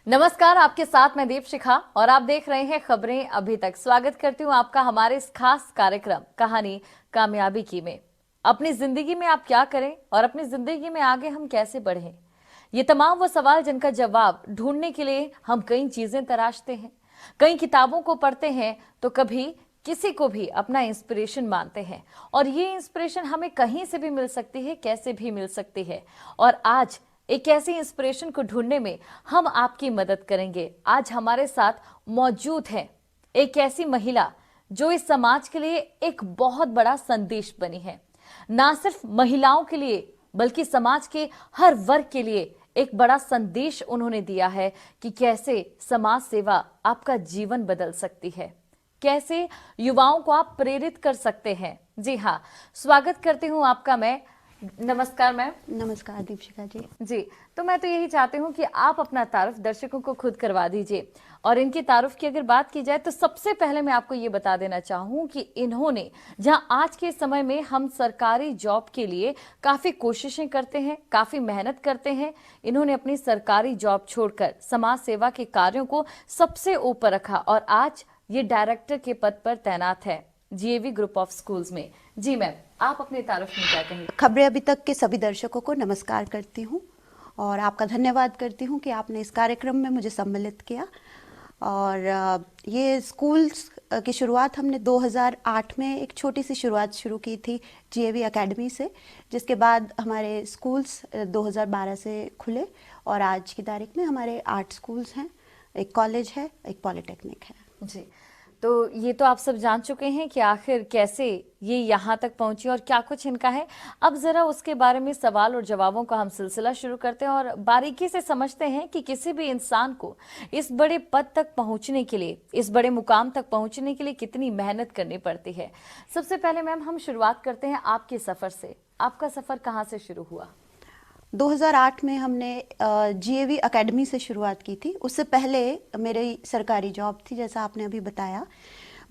नमस्कार, आपके साथ मैं दीपशिखा और आप देख रहे हैं खबरें अभी तक। स्वागत करती हूं आपका हमारे इस खास कार्यक्रम कहानी कामयाबी की में। अपनी जिंदगी में आप क्या करें और अपनी जिंदगी में आगे हम कैसे बढ़ें, ये तमाम वो सवाल जिनका जवाब ढूंढने के लिए हम कई चीजें तराशते हैं, कई किताबों को पढ़ते हैं, तो कभी किसी को भी अपना इंस्पिरेशन मानते हैं। और ये इंस्पिरेशन हमें कहीं से भी मिल सकती है, कैसे भी मिल सकती है। और आज एक ऐसी इंस्पिरेशन को ढूंढने में हम आपकी मदद करेंगे। आज हमारे साथ मौजूद है एक ऐसी महिला जो इस समाज के लिए एक बहुत बड़ा संदेश बनी है। ना सिर्फ महिलाओं के लिए बल्कि समाज के हर वर्ग के लिए एक बड़ा संदेश उन्होंने दिया है कि कैसे समाज सेवा आपका जीवन बदल सकती है, कैसे युवाओं को आप प्रेरित कर सकते हैं। जी हाँ, स्वागत करती हूँ आपका मैं। नमस्कार मैम। नमस्कार दीपशिखा जी। जी, तो मैं तो यही चाहती हूँ कि आप अपना तारुफ दर्शकों को खुद करवा दीजिए। और इनकी तारुफ की अगर बात की जाए तो सबसे पहले मैं आपको ये बता देना चाहूँ कि इन्होंने, जहां आज के समय में हम सरकारी जॉब के लिए काफी कोशिशें करते हैं, काफी मेहनत करते हैं, इन्होंने अपनी सरकारी जॉब छोड़कर समाज सेवा के कार्यों को सबसे ऊपर रखा और आज ये डायरेक्टर के पद पर तैनात है जीएवी ग्रुप ऑफ स्कूल्स में। जी मैम, आप अपने तारुफ में क्या कहेंगे? खबरें अभी तक के सभी दर्शकों को नमस्कार करती हूँ और आपका धन्यवाद करती हूँ कि आपने इस कार्यक्रम में मुझे सम्मिलित किया। और ये स्कूल्स की शुरुआत हमने 2008 में एक छोटी सी शुरुआत शुरू की थी जीएवी एकेडमी से, जिसके बाद हमारे स्कूल्स 2012 से खुले और आज की तारीख में हमारे 8 स्कूल्स हैं, एक कॉलेज है, एक पॉलिटेक्निक है। जी, तो ये तो आप सब जान चुके हैं कि आखिर कैसे ये यहाँ तक पहुंची और क्या कुछ इनका है। अब जरा उसके बारे में सवाल और जवाबों का हम सिलसिला शुरू करते हैं और बारीकी से समझते हैं कि किसी भी इंसान को इस बड़े पद तक पहुंचने के लिए, इस बड़े मुकाम तक पहुंचने के लिए कितनी मेहनत करनी पड़ती है। सबसे पहले मैम हम शुरुआत करते हैं आपके सफर से। आपका सफर कहाँ से शुरू हुआ? 2008 में हमने जीएवी एकेडमी से शुरुआत की थी। उससे पहले मेरी सरकारी जॉब थी, जैसा आपने अभी बताया।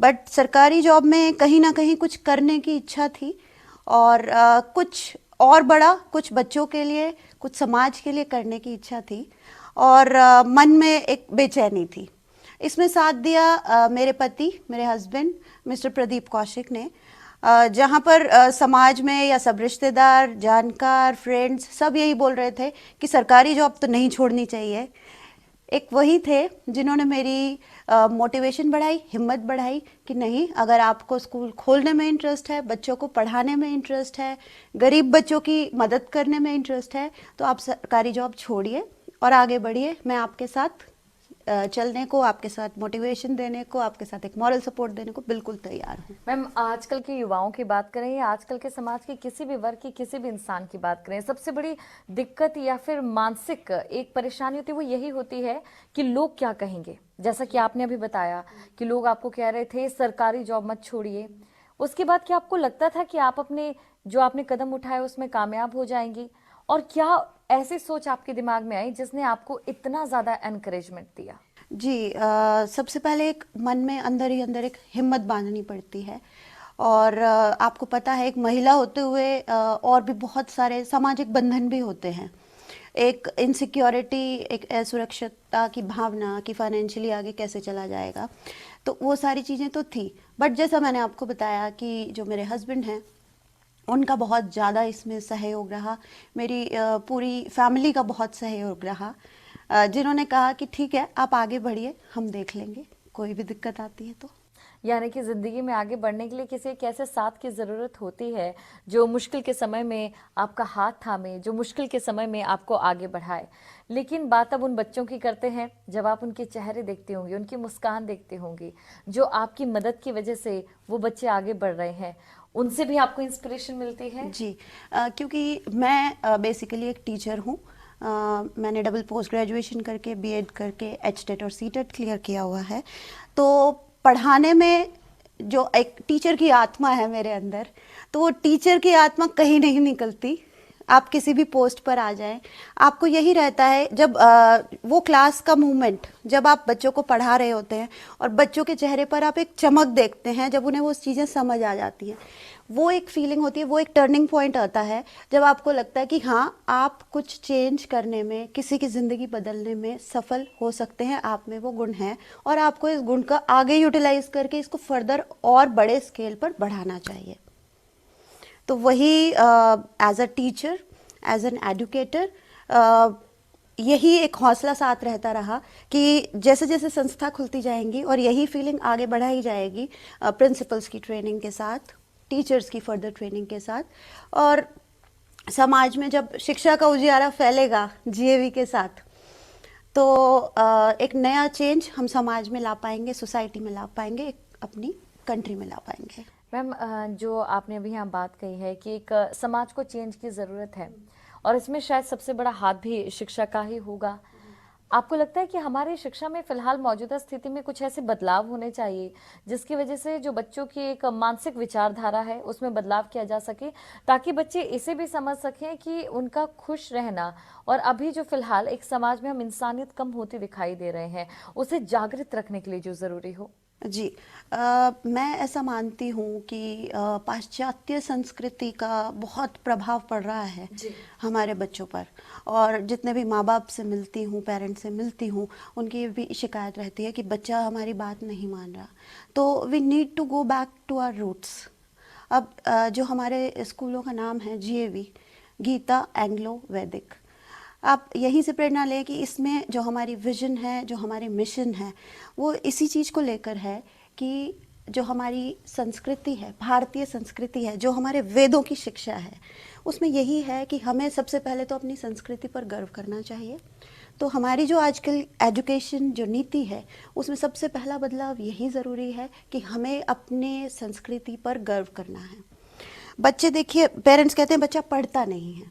बट सरकारी जॉब में कहीं ना कहीं कुछ करने की इच्छा थी और कुछ और बड़ा, कुछ बच्चों के लिए, कुछ समाज के लिए करने की इच्छा थी और मन में एक बेचैनी थी। इसमें साथ दिया मेरे पति, मेरे हस्बैंड मिस्टर प्रदीप कौशिक ने, जहाँ पर समाज में या सब रिश्तेदार, जानकार, फ्रेंड्स सब यही बोल रहे थे कि सरकारी जॉब तो नहीं छोड़नी चाहिए। एक वही थे जिन्होंने मेरी मोटिवेशन बढ़ाई, हिम्मत बढ़ाई कि नहीं, अगर आपको स्कूल खोलने में इंटरेस्ट है, बच्चों को पढ़ाने में इंटरेस्ट है, गरीब बच्चों की मदद करने में इंटरेस्ट है, तो आप सरकारी जॉब छोड़िए और आगे बढ़िए। मैं आपके साथ चलने को, आपके साथ मोटिवेशन देने को, आपके साथ एक मॉरल सपोर्ट देने को बिल्कुल तैयार हूँ। मैम, आजकल के युवाओं की बात करें या आजकल के समाज के किसी भी वर्ग की किसी भी इंसान की बात करें, सबसे बड़ी दिक्कत या फिर मानसिक एक परेशानी होती है, वो यही होती है कि लोग क्या कहेंगे। जैसा कि आपने अभी बताया कि लोग आपको कह रहे थे सरकारी जॉब मत छोड़िए। उसके बाद क्या आपको लगता था कि आप अपने जो आपने कदम उठाए उसमें कामयाब हो जाएंगी? और क्या ऐसी सोच आपके दिमाग में आई जिसने आपको इतना ज्यादा एनकरेजमेंट दिया? जी, सबसे पहले एक मन में अंदर ही अंदर एक हिम्मत बांधनी पड़ती है और आपको पता है एक महिला होते हुए और भी बहुत सारे सामाजिक बंधन भी होते हैं। एक इनसिक्योरिटी, एक असुरक्षितता की भावना कि फाइनेंशियली आगे कैसे चला जाएगा, तो वो सारी चीज़ें तो थी। बट जैसा मैंने आपको बताया कि जो मेरे हस्बैंड हैं उनका बहुत ज़्यादा इसमें सहयोग रहा, मेरी पूरी फैमिली का बहुत सहयोग रहा, जिन्होंने कहा कि ठीक है, आप आगे बढ़िए, हम देख लेंगे, कोई भी दिक्कत आती है तो। यानी कि जिंदगी में आगे बढ़ने के लिए किसी एक ऐसे साथ की जरूरत होती है जो मुश्किल के समय में आपका हाथ थामे, जो मुश्किल के समय में आपको आगे बढ़ाए। लेकिन बात अब उन बच्चों की करते हैं, जब आप उनके चेहरे देखते होंगे, उनकी मुस्कान देखते होंगे, जो आपकी मदद की वजह से वो बच्चे आगे बढ़ रहे हैं, उनसे भी आपको इंस्पिरेशन मिलती है? जी, क्योंकि मैं बेसिकली एक टीचर हूँ। मैंने डबल पोस्ट ग्रेजुएशन करके, बीएड करके, एचटेट और सीटेट क्लियर किया हुआ है। तो पढ़ाने में जो एक टीचर की आत्मा है मेरे अंदर, तो वो टीचर की आत्मा कहीं नहीं निकलती। आप किसी भी पोस्ट पर आ जाएं, आपको यही रहता है जब वो क्लास का मूवमेंट, जब आप बच्चों को पढ़ा रहे होते हैं और बच्चों के चेहरे पर आप एक चमक देखते हैं, जब उन्हें वो चीज़ें समझ आ जाती हैं, वो एक फीलिंग होती है, वो एक टर्निंग पॉइंट आता है जब आपको लगता है कि हाँ, आप कुछ चेंज करने में, किसी की ज़िंदगी बदलने में सफल हो सकते हैं, आप में वो गुण है और आपको इस गुण का आगे यूटिलाइज करके इसको फर्दर और बड़े स्केल पर बढ़ाना चाहिए। तो वही as a teacher, as an educator, यही एक हौसला साथ रहता रहा कि जैसे जैसे संस्था खुलती जाएंगी और यही फीलिंग आगे बढ़ाई जाएगी प्रिंसिपल्स की ट्रेनिंग के साथ, टीचर्स की फर्दर ट्रेनिंग के साथ, और समाज में जब शिक्षा का उजियारा फैलेगा जीएवी के साथ, तो एक नया चेंज हम समाज में ला पाएंगे, सोसाइटी में ला पाएंगे, एक अपनी कंट्री में ला पाएंगे। मैम, जो आपने अभी यहाँ बात कही है कि एक समाज को चेंज की ज़रूरत है और इसमें शायद सबसे बड़ा हाथ भी शिक्षा का ही होगा। आपको लगता है कि हमारी शिक्षा में फिलहाल मौजूदा स्थिति में कुछ ऐसे बदलाव होने चाहिए जिसकी वजह से जो बच्चों की एक मानसिक विचारधारा है उसमें बदलाव किया जा सके, ताकि बच्चे इसे भी समझ सकें कि उनका खुश रहना और अभी जो फिलहाल एक समाज में हम इंसानियत कम होती दिखाई दे रहे हैं उसे जागृत रखने के लिए जो ज़रूरी हो? जी, मैं ऐसा मानती हूँ कि पाश्चात्य संस्कृति का बहुत प्रभाव पड़ रहा है हमारे बच्चों पर, और जितने भी माँ बाप से मिलती हूँ, पेरेंट्स से मिलती हूँ, उनकी भी शिकायत रहती है कि बच्चा हमारी बात नहीं मान रहा। तो we need to go back to our roots. अब जो हमारे स्कूलों का नाम है जीएवी, गीता एंग्लो वैदिक, आप यहीं से प्रेरणा लें कि इसमें जो हमारी विजन है, जो हमारे मिशन है, वो इसी चीज़ को लेकर है कि जो हमारी संस्कृति है, भारतीय संस्कृति है, जो हमारे वेदों की शिक्षा है, उसमें यही है कि हमें सबसे पहले तो अपनी संस्कृति पर गर्व करना चाहिए। तो हमारी जो आजकल एजुकेशन जो नीति है, उसमें सबसे पहला बदलाव यही ज़रूरी है कि हमें अपने संस्कृति पर गर्व करना है। बच्चे, देखिए, पेरेंट्स कहते हैं बच्चा पढ़ता नहीं है।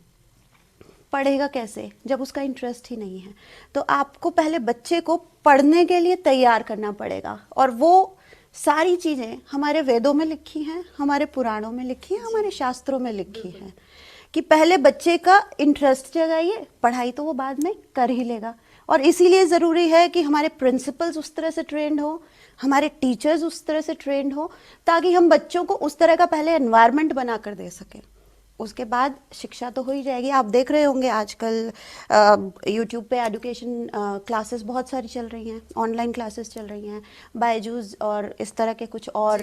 पढ़ेगा कैसे जब उसका इंटरेस्ट ही नहीं है? तो आपको पहले बच्चे को पढ़ने के लिए तैयार करना पड़ेगा, और वो सारी चीज़ें हमारे वेदों में लिखी हैं, हमारे पुराणों में लिखी हैं, हमारे शास्त्रों में लिखी हैं कि पहले बच्चे का इंटरेस्ट जगाइए, पढ़ाई तो वो बाद में कर ही लेगा। और इसीलिए ज़रूरी है कि हमारे प्रिंसिपल्स उस तरह से ट्रेंड हो, हमारे टीचर्स उस तरह से ट्रेंड हो, ताकि हम बच्चों को उस तरह का पहले एनवायरनमेंट बना कर दे सकें। उसके बाद शिक्षा तो हो ही जाएगी। आप देख रहे होंगे आजकल यूट्यूब पे एजुकेशन क्लासेस बहुत सारी चल रही हैं, ऑनलाइन क्लासेस चल रही हैं, बायजूस और इस तरह के कुछ और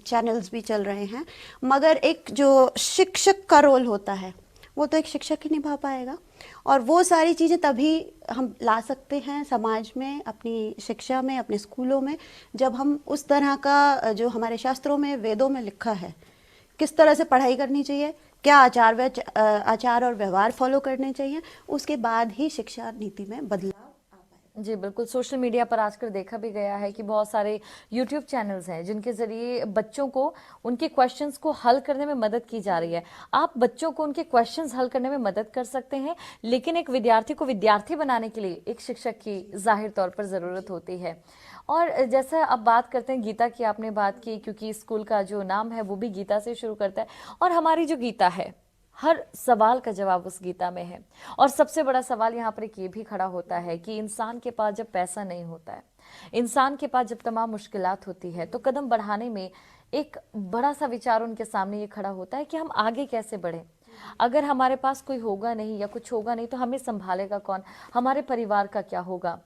चैनल्स भी चल रहे हैं। मगर एक जो शिक्षक का रोल होता है वो तो एक शिक्षक ही निभा पाएगा, और वो सारी चीज़ें तभी हम ला सकते हैं समाज में, अपनी शिक्षा में, अपने स्कूलों में, जब हम उस तरह का जो हमारे शास्त्रों में, वेदों में लिखा है, किस तरह से पढ़ाई करनी चाहिए, क्या आचार और व्यवहार फॉलो करने चाहिए, उसके बाद ही शिक्षा नीति में बदलाव आ पाए। जी बिल्कुल, सोशल मीडिया पर आजकल देखा भी गया है कि बहुत सारे यूट्यूब चैनल्स हैं जिनके जरिए बच्चों को उनके क्वेश्चंस को हल करने में मदद की जा रही है। आप बच्चों को उनके क्वेश्चंस हल करने में मदद कर सकते हैं, लेकिन एक विद्यार्थी को विद्यार्थी बनाने के लिए एक शिक्षक की जाहिर तौर पर ज़रूरत होती है। और जैसा अब बात करते हैं गीता की, आपने बात की, क्योंकि स्कूल का जो नाम है वो भी गीता से शुरू करता है, और हमारी जो गीता है हर सवाल का जवाब उस गीता में है। और सबसे बड़ा सवाल यहाँ पर एक ये भी खड़ा होता है कि इंसान के पास जब पैसा नहीं होता है, इंसान के पास जब तमाम मुश्किलात होती है, तो कदम बढ़ाने में एक बड़ा सा विचार उनके सामने ये खड़ा होता है कि हम आगे कैसे बढ़ें। अगर हमारे पास कोई होगा नहीं या कुछ होगा नहीं तो हमें संभालेगा कौन, हमारे परिवार का क्या होगा।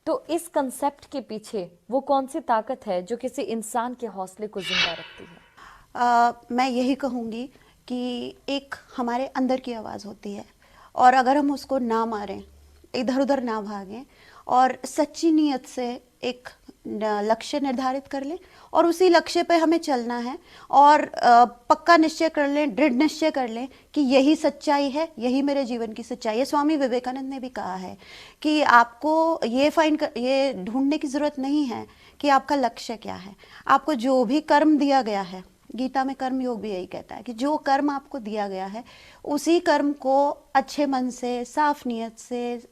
तो इस कंसेप्ट के पीछे वो कौन सी ताकत है जो किसी इंसान के हौसले को जिंदा रखती है? मैं यही कहूँगी कि एक हमारे अंदर की आवाज़ होती है, और अगर हम उसको ना मारें, इधर उधर ना भागें, और सच्ची नीयत से एक लक्ष्य निर्धारित कर लें और उसी लक्ष्य पे हमें चलना है, और पक्का निश्चय कर लें, दृढ़ निश्चय कर लें कि यही सच्चाई है, यही मेरे जीवन की सच्चाई है। स्वामी विवेकानंद ने भी कहा है कि आपको ये ढूंढने की ज़रूरत नहीं है कि आपका लक्ष्य क्या है। आपको जो भी कर्म दिया गया है, गीता में कर्म योग भी यही कहता है कि जो कर्म आपको दिया गया है उसी कर्म को अच्छे मन से, साफ नीयत से,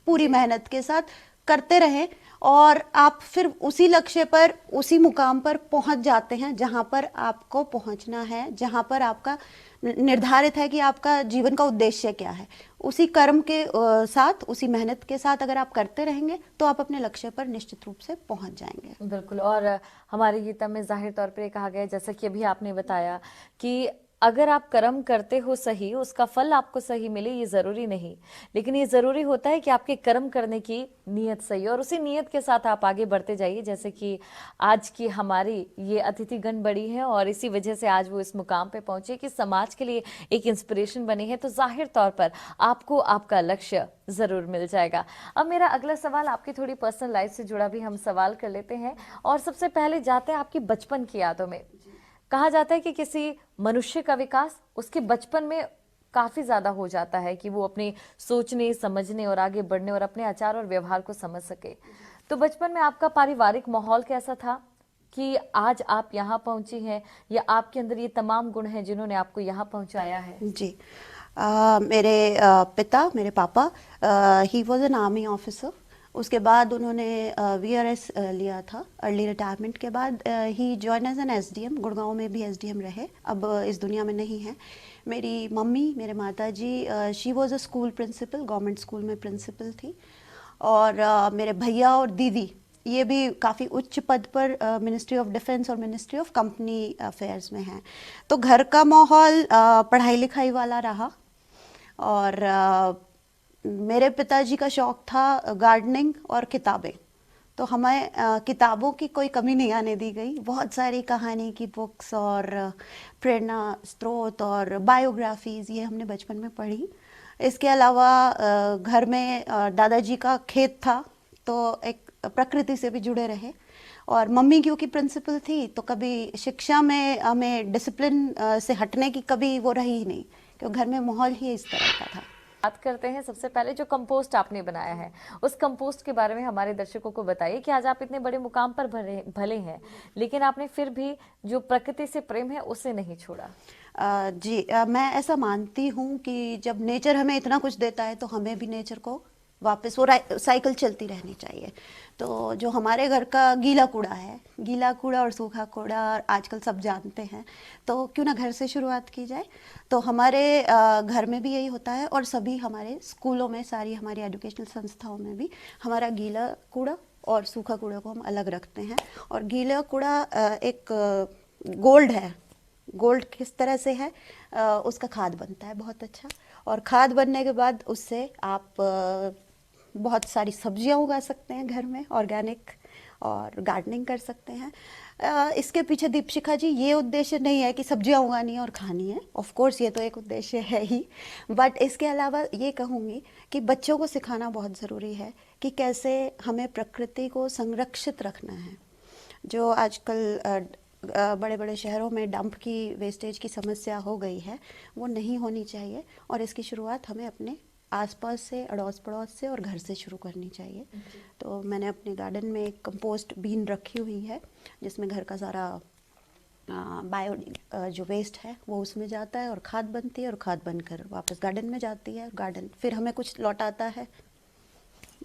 पूरी मेहनत के साथ करते रहें और आप फिर उसी लक्ष्य पर, उसी मुकाम पर पहुंच जाते हैं जहां पर आपको पहुंचना है, जहां पर आपका निर्धारित है कि आपका जीवन का उद्देश्य क्या है। उसी कर्म के साथ, उसी मेहनत के साथ अगर आप करते रहेंगे तो आप अपने लक्ष्य पर निश्चित रूप से पहुंच जाएंगे। बिल्कुल। और हमारी गीता में जाहिर तौर पर ये कहा गया है, जैसा कि अभी आपने बताया, कि अगर आप कर्म करते हो सही, उसका फल आपको सही मिले ये जरूरी नहीं, लेकिन ये जरूरी होता है कि आपके कर्म करने की नीयत सही हो और उसी नीयत के साथ आप आगे बढ़ते जाइए। जैसे कि आज की हमारी ये अतिथिगण बड़ी है और इसी वजह से आज वो इस मुकाम पे पहुंचे कि समाज के लिए एक इंस्पिरेशन बनी है, तो जाहिर तौर पर आपको आपका लक्ष्य जरूर मिल जाएगा। अब मेरा अगला सवाल आपकी थोड़ी पर्सनल लाइफ से जुड़ा भी हम सवाल कर लेते हैं, और सबसे पहले जाते हैं आपकी बचपन की यादों में। कहा जाता है कि किसी मनुष्य का विकास उसके बचपन में काफी ज्यादा हो जाता है कि वो अपने सोचने, समझने और आगे बढ़ने और अपने आचार और व्यवहार को समझ सके। तो बचपन में आपका पारिवारिक माहौल कैसा था कि आज आप यहाँ पहुंची हैं, या आपके अंदर ये तमाम गुण हैं जिन्होंने आपको यहाँ पहुंचाया है? जी, मेरे पिता, मेरे पापा, he was an army officer. उसके बाद उन्होंने वीआरएस लिया था। अर्ली रिटायरमेंट के बाद ही join as an SDM, Gurgaon में भी एसडीएम रहे, अब इस दुनिया में नहीं है। मेरी मम्मी, मेरे माता जी, she was a school principal, government school में प्रिंसिपल थी। और मेरे भैया और दीदी ये भी काफ़ी उच्च पद पर मिनिस्ट्री ऑफ डिफेंस और मिनिस्ट्री ऑफ कंपनी अफेयर्स में हैं। तो घर का माहौल पढ़ाई लिखाई वाला रहा। और मेरे पिताजी का शौक था गार्डनिंग और किताबें, तो हमें किताबों की कोई कमी नहीं आने दी गई। बहुत सारी कहानी की बुक्स और प्रेरणा स्रोत और बायोग्राफीज़ ये हमने बचपन में पढ़ी। इसके अलावा घर में दादाजी का खेत था, तो एक प्रकृति से भी जुड़े रहे। और मम्मी क्योंकि प्रिंसिपल थी तो कभी शिक्षा में हमें डिसिप्लिन से हटने की कभी वो रही ही नहीं, क्योंकि घर में माहौल ही इस तरह का था। बात करते हैं सबसे पहले जो कंपोस्ट आपने बनाया है, उस कंपोस्ट के बारे में हमारे दर्शकों को बताइए कि आज आप इतने बड़े मुकाम पर भले हैं, लेकिन आपने फिर भी जो प्रकृति से प्रेम है उसे नहीं छोड़ा। जी, मैं ऐसा मानती हूँ कि जब नेचर हमें इतना कुछ देता है तो हमें भी नेचर को वापस, वो साइकिल चलती रहनी चाहिए। तो जो हमारे घर का गीला कूड़ा है, गीला कूड़ा और सूखा कूड़ा आजकल सब जानते हैं, तो क्यों ना घर से शुरुआत की जाए। तो हमारे घर में भी यही होता है, और सभी हमारे स्कूलों में, सारी हमारी एजुकेशनल संस्थाओं में भी हमारा गीला कूड़ा और सूखा कूड़ा को हम अलग रखते हैं। और गीला कूड़ा एक गोल्ड है। गोल्ड किस तरह से है, उसका खाद बनता है बहुत अच्छा, और खाद बनने के बाद उससे आप बहुत सारी सब्जियां उगा सकते हैं घर में, ऑर्गेनिक, और गार्डनिंग कर सकते हैं। इसके पीछे दीपशिखा जी ये उद्देश्य नहीं है कि सब्जियां उगानी है और खानी है, ऑफ कोर्स ये तो एक उद्देश्य है ही, बट इसके अलावा ये कहूँगी कि बच्चों को सिखाना बहुत ज़रूरी है कि कैसे हमें प्रकृति को संरक्षित रखना है। जो आजकल बड़े बड़े शहरों में डंप की, वेस्टेज की समस्या हो गई है, वो नहीं होनी चाहिए, और इसकी शुरुआत हमें अपने आसपास से, अड़ोस पड़ोस से और घर से शुरू करनी चाहिए। तो मैंने अपने गार्डन में एक कंपोस्ट बीन रखी हुई है, जिसमें घर का सारा बायो जो वेस्ट है वो उसमें जाता है और खाद बनती है, और खाद बनकर वापस गार्डन में जाती है, और गार्डन फिर हमें कुछ लौटाता है।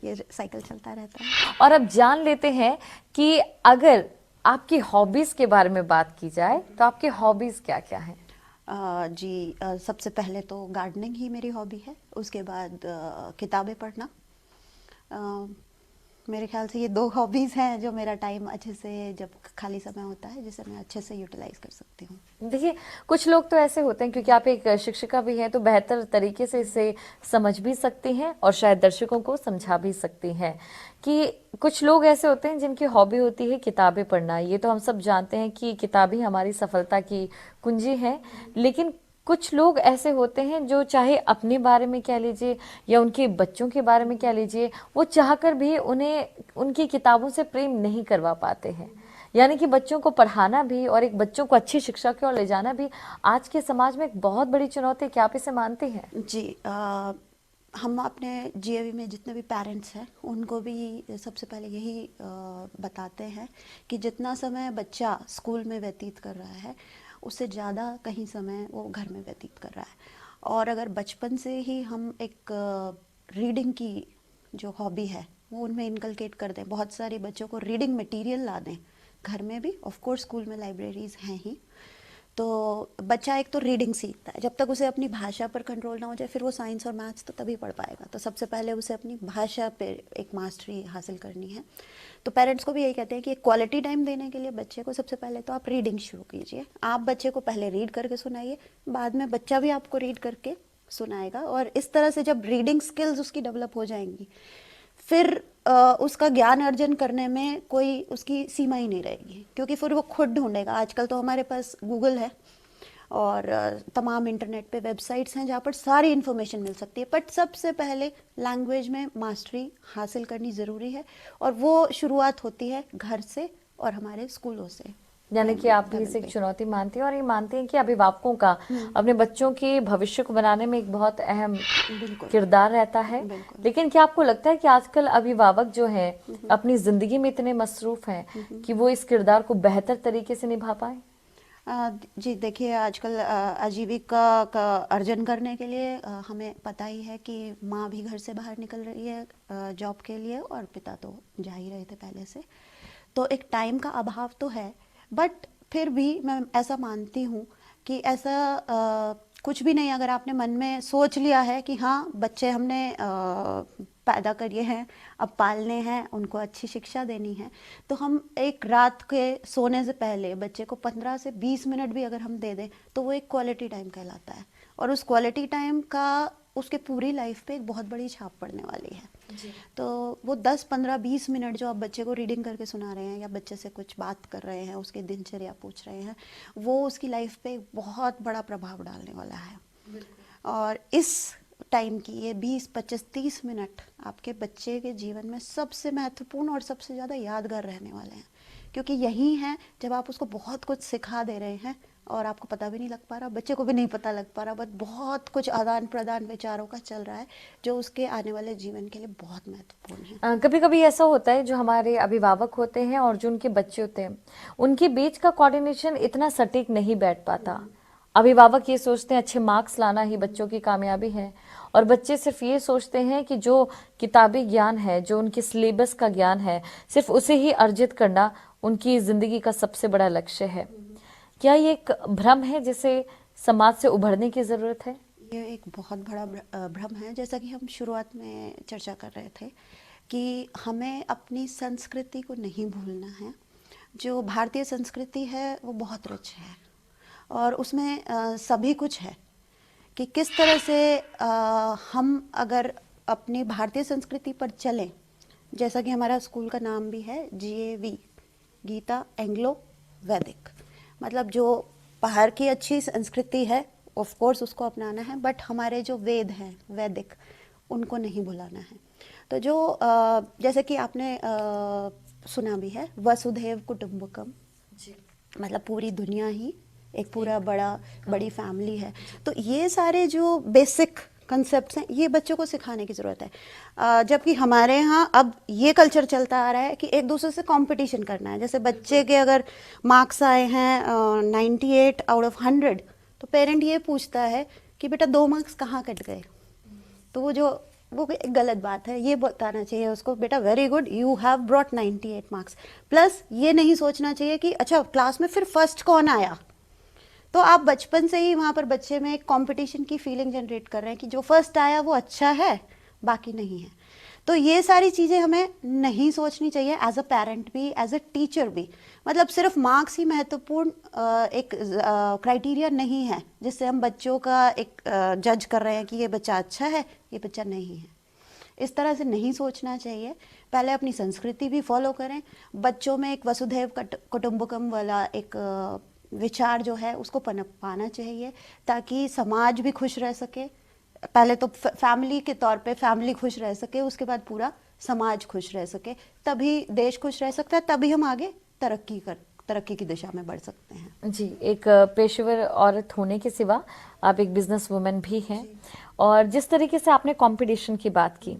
ये साइकिल चलता रहता है। और अब जान लेते हैं कि अगर आपकी हॉबीज के बारे में बात की जाए तो आपकी हॉबीज क्या क्या हैं? जी, सबसे पहले तो गार्डनिंग ही मेरी हॉबी है, उसके बाद किताबें पढ़ना। मेरे ख्याल से ये 2 हॉबीज़ हैं जो मेरा टाइम अच्छे से, जब खाली समय होता है, जिसे मैं अच्छे से यूटिलाइज कर सकती हूँ। देखिए, कुछ लोग तो ऐसे होते हैं, क्योंकि आप एक शिक्षिका भी हैं, तो बेहतर तरीके से इसे समझ भी सकती हैं और शायद दर्शकों को समझा भी सकती हैं कि कुछ लोग ऐसे होते हैं जिनकी हॉबी होती है किताबें पढ़ना। ये तो हम सब जानते हैं कि किताबें हमारी सफलता की कुंजी है, लेकिन कुछ लोग ऐसे होते हैं जो चाहे अपने बारे में कह लीजिए या उनके बच्चों के बारे में कह लीजिए, वो चाहकर भी उन्हें उनकी किताबों से प्रेम नहीं करवा पाते हैं। यानी कि बच्चों को पढ़ाना भी और एक बच्चों को अच्छी शिक्षा की ओर ले जाना भी आज के समाज में एक बहुत बड़ी चुनौती है। क्या आप इसे मानते हैं? जी, हम अपने जीएवी में जितने भी पेरेंट्स हैं उनको भी सबसे पहले यही बताते हैं कि जितना समय बच्चा स्कूल में व्यतीत कर रहा है, उससे ज़्यादा कहीं समय वो घर में व्यतीत कर रहा है। और अगर बचपन से ही हम एक रीडिंग की जो हॉबी है वो उनमें इनकलकेट कर दें, बहुत सारे बच्चों को रीडिंग मटेरियल ला दें घर में भी, ऑफ कोर्स स्कूल में लाइब्रेरीज हैं ही। तो बच्चा एक तो रीडिंग सीखता है, जब तक उसे अपनी भाषा पर कंट्रोल ना हो जाए फिर वो साइंस और मैथ्स तो तभी पढ़ पाएगा। तो सबसे पहले उसे अपनी भाषा पे एक मास्टरी हासिल करनी है। तो पेरेंट्स को भी यही कहते हैं कि एक क्वालिटी टाइम देने के लिए बच्चे को सबसे पहले तो आप रीडिंग शुरू कीजिए। आप बच्चे को पहले रीड करके सुनाइए, बाद में बच्चा भी आपको रीड करके सुनाएगा, और इस तरह से जब रीडिंग स्किल्स उसकी डेवलप हो जाएंगी फिर उसका ज्ञान अर्जन करने में कोई उसकी सीमा ही नहीं रहेगी, क्योंकि फिर वो खुद ढूंढेगा। आजकल तो हमारे पास गूगल है और तमाम इंटरनेट पे वेबसाइट्स हैं जहाँ पर सारी इन्फॉर्मेशन मिल सकती है। बट सबसे पहले लैंग्वेज में मास्टरी हासिल करनी ज़रूरी है, और वो शुरुआत होती है घर से और हमारे स्कूलों से। यानी कि आप भी इसे एक चुनौती मानती हैं और ये मानती हैं कि अभिभावकों का अपने बच्चों के भविष्य को बनाने में एक बहुत अहम किरदार रहता है। लेकिन क्या आपको लगता है कि आजकल अभिभावक जो हैं अपनी जिंदगी में इतने मसरूफ हैं कि वो इस किरदार को बेहतर तरीके से निभा पाए? जी देखिए, आजकल आजीविका का अर्जन करने के लिए हमें पता ही है कि माँ भी घर से बाहर निकल रही है जॉब के लिए, और पिता तो जा ही रहे थे पहले से। तो एक टाइम का अभाव तो है, बट फिर भी मैं ऐसा मानती हूँ कि ऐसा कुछ भी नहीं। अगर आपने मन में सोच लिया है कि हाँ बच्चे हमने पैदा करिए हैं, अब पालने हैं, उनको अच्छी शिक्षा देनी है, तो हम एक रात के सोने से पहले बच्चे को 15 से 20 मिनट भी अगर हम दे दें तो वो एक क्वालिटी टाइम कहलाता है। और उस क्वालिटी टाइम का उसके पूरी लाइफ पे एक बहुत बड़ी छाप पड़ने वाली है। तो वो 10, 15, 20 मिनट जो आप बच्चे को रीडिंग करके सुना रहे हैं या बच्चे से कुछ बात कर रहे हैं, उसके दिनचर्या पूछ रहे हैं, वो उसकी लाइफ पे एक बहुत बड़ा प्रभाव डालने वाला है। और इस टाइम की ये 20, 25, 30 मिनट आपके बच्चे के जीवन में सबसे महत्वपूर्ण और सबसे ज़्यादा यादगार रहने वाले हैं, क्योंकि यही है जब आप उसको बहुत कुछ सिखा दे रहे हैं और आपको पता भी नहीं लग पा रहा, बच्चे को भी नहीं पता लग पा रहा, बट बहुत कुछ आदान प्रदान विचारों का चल रहा है जो उसके आने वाले जीवन के लिए बहुत महत्वपूर्ण है। कभी कभी ऐसा होता है जो हमारे अभिभावक होते हैं और जो उनके बच्चे होते हैं उनके बीच का कोऑर्डिनेशन इतना सटीक नहीं बैठ पाता। अभिभावक ये सोचते हैं अच्छे मार्क्स लाना ही बच्चों की कामयाबी है, और बच्चे सिर्फ ये सोचते हैं कि जो किताबी ज्ञान है, जो उनके सिलेबस का ज्ञान है, सिर्फ उसे ही अर्जित करना उनकी जिंदगी का सबसे बड़ा लक्ष्य है। क्या ये एक भ्रम है जिसे समाज से उभरने की जरूरत है? ये एक बहुत बड़ा भ्रम है। जैसा कि हम शुरुआत में चर्चा कर रहे थे कि हमें अपनी संस्कृति को नहीं भूलना है। जो भारतीय संस्कृति है वो बहुत रिच है और उसमें सभी कुछ है कि किस तरह से हम अगर अपनी भारतीय संस्कृति पर चलें, जैसा कि हमारा स्कूल का नाम भी है GAV, गीता एंग्लो वैदिक, मतलब जो बाहर की अच्छी संस्कृति है ऑफ कोर्स उसको अपनाना है, बट हमारे जो वेद हैं वैदिक उनको नहीं भुलाना है। तो जो जैसे कि आपने सुना भी है वसुधैव कुटुंबकम, मतलब पूरी दुनिया ही एक पूरा बड़ी फैमिली है। तो ये सारे जो बेसिक कंसेप्ट्स हैं ये बच्चों को सिखाने की ज़रूरत है। जबकि हमारे यहाँ अब ये कल्चर चलता आ रहा है कि एक दूसरे से कंपटीशन करना है। जैसे बच्चे के अगर मार्क्स आए हैं 98 आउट ऑफ 100, तो पेरेंट ये पूछता है कि बेटा 2 मार्क्स कहाँ कट गए। तो वो एक गलत बात है। ये बताना चाहिए उसको, बेटा very good, you have brought 98 marks. Plus ये नहीं सोचना चाहिए कि अच्छा क्लास में फिर फर्स्ट कौन आया। तो आप बचपन से ही वहाँ पर बच्चे में एक कंपटीशन की फीलिंग जनरेट कर रहे हैं कि जो फर्स्ट आया वो अच्छा है, बाकी नहीं है। तो ये सारी चीज़ें हमें नहीं सोचनी चाहिए एज अ पेरेंट भी, एज अ टीचर भी। मतलब सिर्फ मार्क्स ही महत्वपूर्ण एक क्राइटेरिया नहीं है जिससे हम बच्चों का एक जज कर रहे हैं कि ये बच्चा अच्छा है, ये बच्चा नहीं है। इस तरह से नहीं सोचना चाहिए। पहले अपनी संस्कृति भी फॉलो करें। बच्चों में एक वसुधैव कुटुंबकम वाला एक विचार जो है उसको पनप पाना चाहिए ताकि समाज भी खुश रह सके। पहले तो फैमिली के तौर पे फैमिली खुश रह सके, उसके बाद पूरा समाज खुश रह सके, तभी देश खुश रह सकता है, तभी हम आगे तरक्की की दिशा में बढ़ सकते हैं। जी, एक पेशेवर औरत होने के सिवा आप एक बिजनेस वुमेन भी हैं, और जिस तरीके से आपने कंपटीशन की बात की,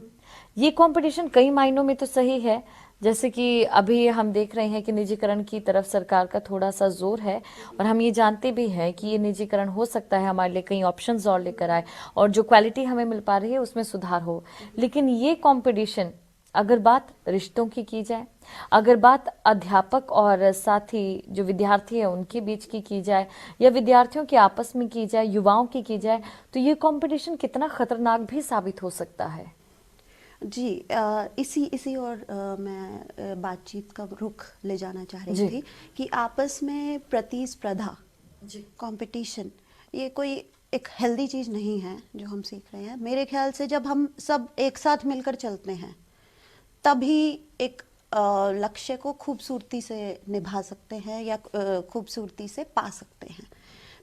ये कंपटीशन कई मायनों में तो सही है। जैसे कि अभी हम देख रहे हैं कि निजीकरण की तरफ सरकार का थोड़ा सा जोर है, और हम ये जानते भी हैं कि ये निजीकरण हो सकता है हमारे लिए कई ऑप्शंस और लेकर आए और जो क्वालिटी हमें मिल पा रही है उसमें सुधार हो। लेकिन ये कंपटीशन अगर बात रिश्तों की जाए, अगर बात अध्यापक और साथी जो विद्यार्थी है उनके बीच की जाए, या विद्यार्थियों के आपस में की जाए, युवाओं की जाए, तो ये कंपटीशन कितना खतरनाक भी साबित हो सकता है। जी, इसी इसी और मैं बातचीत का रुख ले जाना चाह रही जी। थी कि आपस में प्रतिस्पर्धा, जी। कंपटीशन, ये कोई एक हेल्दी चीज़ नहीं है जो हम सीख रहे हैं। मेरे ख्याल से जब हम सब एक साथ मिलकर चलते हैं तभी एक लक्ष्य को खूबसूरती से निभा सकते हैं या खूबसूरती से पा सकते हैं।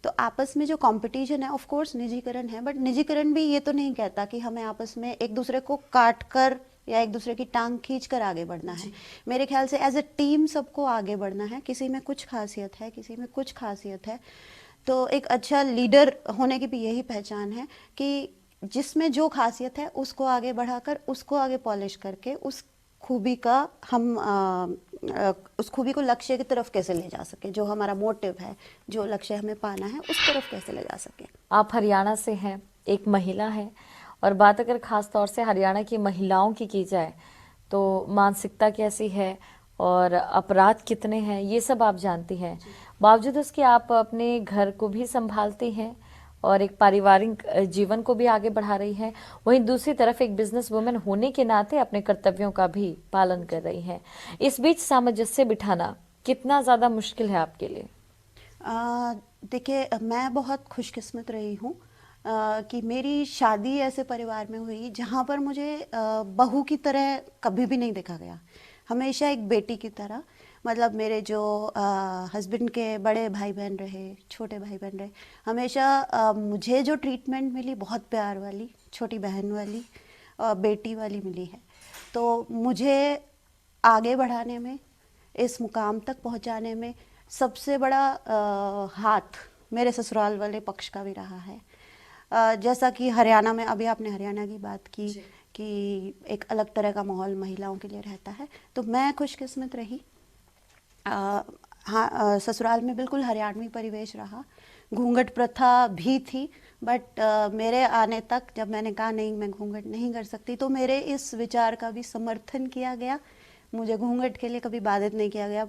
तो आपस में जो कंपटीशन है, ऑफ कोर्स निजीकरण है, बट निजीकरण भी ये तो नहीं कहता कि हमें आपस में एक दूसरे को काट कर या एक दूसरे की टांग खींच कर आगे बढ़ना है। मेरे ख्याल से एज ए टीम सबको आगे बढ़ना है। किसी में कुछ खासियत है, किसी में कुछ खासियत है, तो एक अच्छा लीडर होने की भी यही पहचान है कि जिसमें जो खासियत है उसको आगे बढ़ाकर, उसको आगे पॉलिश करके, उस खूबी का हम उस खूबी को लक्ष्य की तरफ कैसे ले जा सके, जो हमारा मोटिव है, जो लक्ष्य हमें पाना है, उस तरफ कैसे ले जा सके। आप हरियाणा से हैं, एक महिला है, और बात अगर खास तौर से हरियाणा की महिलाओं की जाए तो मानसिकता कैसी है और अपराध कितने हैं, ये सब आप जानती हैं। बावजूद उसके आप अपने घर को भी संभालती हैं और एक पारिवारिक जीवन को भी आगे बढ़ा रही हैं, वहीं दूसरी तरफ एक बिजनेस वुमेन होने के नाते अपने कर्तव्यों का भी पालन कर रही हैं। इस बीच सामंजस्य बिठाना कितना ज्यादा मुश्किल है आपके लिए? देखिए, मैं बहुत खुशकिस्मत रही हूँ कि मेरी शादी ऐसे परिवार में हुई जहाँ पर मुझे बहू की तरह कभी भी नहीं देखा गया, हमेशा एक बेटी की तरह। मतलब मेरे जो हस्बैंड के बड़े भाई बहन रहे, छोटे भाई बहन रहे, हमेशा मुझे जो ट्रीटमेंट मिली बहुत प्यार वाली, छोटी बहन वाली, बेटी वाली मिली है। तो मुझे आगे बढ़ाने में, इस मुकाम तक पहुंचाने में सबसे बड़ा हाथ मेरे ससुराल वाले पक्ष का भी रहा है। जैसा कि हरियाणा में, अभी आपने हरियाणा की बात की कि एक अलग तरह का माहौल महिलाओं के लिए रहता है, तो मैं खुशकिस्मत रही। हाँ, ससुराल में बिल्कुल हरियाणवी परिवेश रहा, घूंघट प्रथा भी थी, बट मेरे आने तक जब मैंने कहा नहीं मैं घूंघट नहीं कर सकती, तो मेरे इस विचार का भी समर्थन किया गया। मुझे घूंघट के लिए कभी बाधित नहीं किया गया,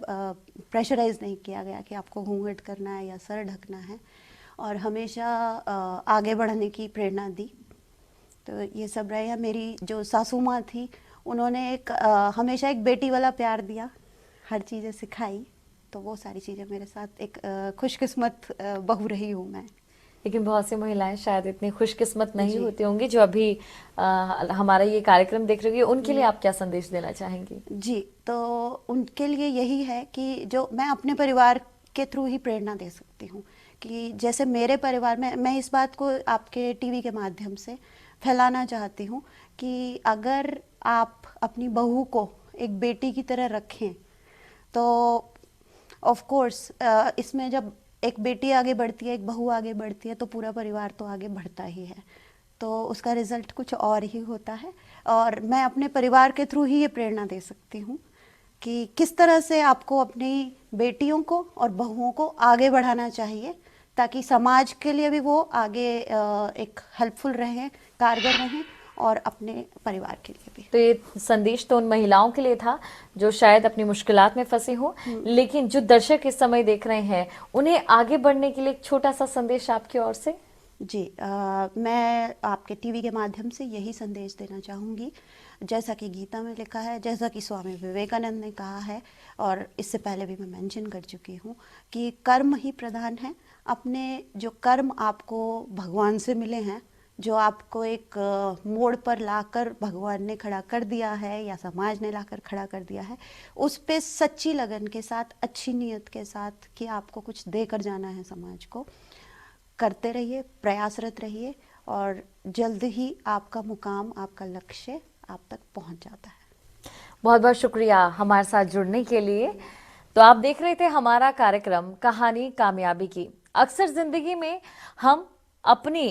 प्रेशराइज नहीं किया गया कि आपको घूंघट करना है या सर ढकना है, और हमेशा आगे बढ़ने की प्रेरणा दी। तो ये सब रहा। मेरी जो सासू माँ थी, उन्होंने एक हमेशा एक बेटी वाला प्यार दिया, हर चीज़ें सिखाई, तो वो सारी चीज़ें मेरे साथ एक खुशकिस्मत बहू रही हूँ मैं। लेकिन बहुत सी महिलाएं शायद इतनी खुशकिस्मत नहीं होती होंगी जो अभी हमारा ये कार्यक्रम देख रही है, उनके लिए आप क्या संदेश देना चाहेंगी? जी, तो उनके लिए यही है कि जो मैं अपने परिवार के थ्रू ही प्रेरणा दे सकती हूँ कि जैसे मेरे परिवार में, मैं इस बात को आपके टीवी के माध्यम से फैलाना चाहती हूँ कि अगर आप अपनी बहू को एक बेटी की तरह रखें तो ऑफ कोर्स इसमें जब एक बेटी आगे बढ़ती है, एक बहू आगे बढ़ती है, तो पूरा परिवार तो आगे बढ़ता ही है, तो उसका रिजल्ट कुछ और ही होता है। और मैं अपने परिवार के थ्रू ही ये प्रेरणा दे सकती हूँ कि किस तरह से आपको अपनी बेटियों को और बहुओं को आगे बढ़ाना चाहिए, ताकि समाज के लिए भी वो आगे एक हेल्पफुल रहें, कारगर रहें, और अपने परिवार के लिए भी। तो ये संदेश तो उन महिलाओं के लिए था जो शायद अपनी मुश्किलात में फंसी हो, लेकिन जो दर्शक इस समय देख रहे हैं उन्हें आगे बढ़ने के लिए एक छोटा सा संदेश आपकी ओर से। जी, मैं आपके टीवी के माध्यम से यही संदेश देना चाहूँगी, जैसा कि गीता में लिखा है, जैसा कि स्वामी विवेकानंद ने कहा है, और इससे पहले भी मैं मेंशन कर चुकी हूँ कि कर्म ही प्रधान है। अपने जो कर्म आपको भगवान से मिले हैं, जो आपको एक मोड़ पर लाकर भगवान ने खड़ा कर दिया है या समाज ने लाकर खड़ा कर दिया है, उस पे सच्ची लगन के साथ, अच्छी नीयत के साथ कि आपको कुछ देकर जाना है समाज को, करते रहिए, प्रयासरत रहिए, और जल्द ही आपका मुकाम, आपका लक्ष्य आप तक पहुंच जाता है। बहुत बहुत शुक्रिया हमारे साथ जुड़ने के लिए। तो आप देख रहे थे हमारा कार्यक्रम कहानी कामयाबी की। अक्सर जिंदगी में हम अपनी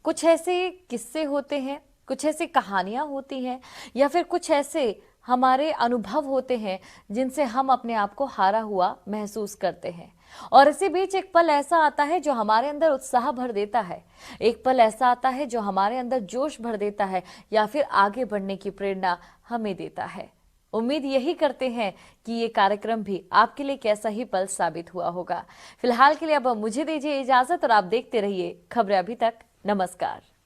कुछ ऐसे किस्से होते हैं, कुछ ऐसी कहानियां होती हैं, या फिर कुछ ऐसे हमारे अनुभव होते हैं जिनसे हम अपने आप को हारा हुआ महसूस करते हैं। और इसी बीच एक पल ऐसा आता है जो हमारे अंदर उत्साह भर देता है, एक पल ऐसा आता है जो हमारे अंदर जोश भर देता है या फिर आगे बढ़ने की प्रेरणा हमें देता है। उम्मीद यही करते हैं कि ये कार्यक्रम भी आपके लिए कैसा ही पल साबित हुआ होगा। फिलहाल के लिए अब मुझे दीजिए इजाजत और आप देखते रहिए खबरें अभी तक। नमस्कार।